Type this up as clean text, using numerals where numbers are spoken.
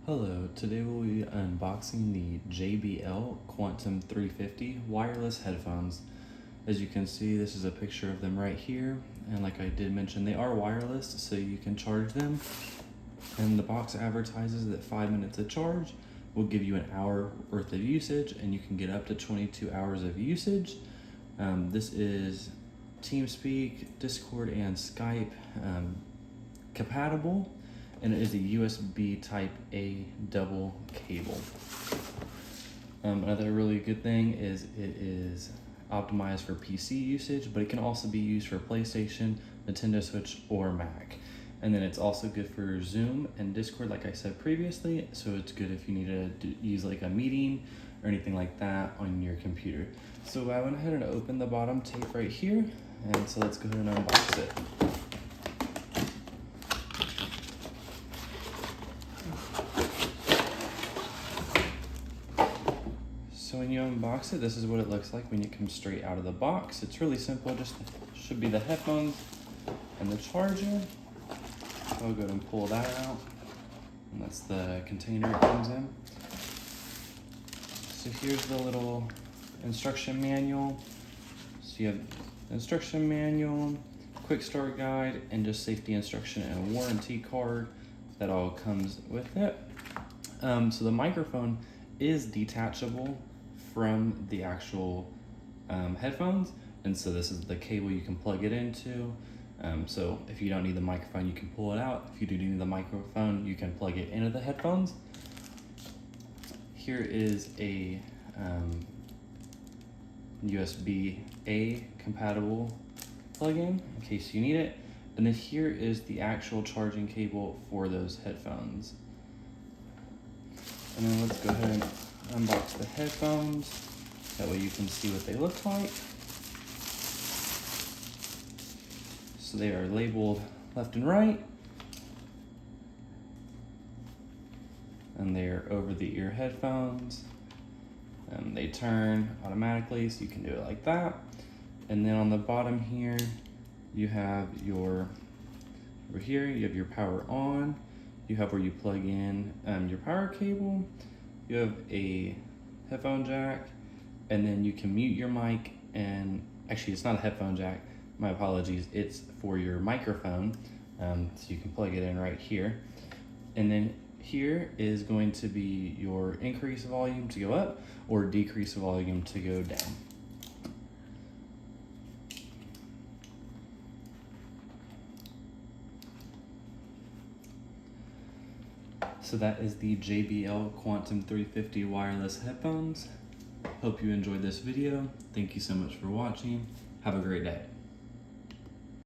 Hello, today we'll be unboxing the JBL Quantum 350 wireless headphones. As you can see, this is a picture of them right here, and like I did mention, they are wireless, so you can charge them. And the box advertises that 5 minutes of charge will give you an hour worth of usage, and you can get up to 22 hours of usage. This is TeamSpeak, Discord, and Skype compatible, and it is a USB type A double cable. Another really good thing is it is optimized for PC usage, but it can also be used for PlayStation, Nintendo Switch, or Mac. And then it's also good for Zoom and Discord, like I said previously, so it's good if you need to use like a meeting or anything like that on your computer. So I went ahead and opened the bottom tape right here, and so let's go ahead and unbox it. So when you unbox it, this is what it looks like when it comes straight out of the box. It's really simple, just should be the headphones and the charger. I'll go ahead and pull that out, and that's the container it comes in. So here's the little instruction manual. So you have the instruction manual, quick start guide, and just safety instruction and a warranty card that all comes with it. So the microphone is detachable from the actual headphones, and so this is the cable you can plug it into. So if you don't need the microphone, you can pull it out. If you do need the microphone, you can plug it into the headphones. Here is a USB-A compatible plug-in in case you need it. And then here is the actual charging cable for those headphones. And then let's go ahead and unbox the headphones. That way you can see what they look like. So they are labeled left and right. And they are over-the-ear headphones. And they turn automatically, so you can do it like that. And then on the bottom here, you have over here, you have your power on. You have where you plug in your power cable. You have a headphone jack, and then you can mute your mic, and actually it's not a headphone jack, my apologies, it's for your microphone, so you can plug it in right here. And then here is going to be your increase volume to go up or decrease volume to go down. So that is the JBL Quantum 350 wireless headphones. Hope you enjoyed this video. Thank you so much for watching. Have a great day.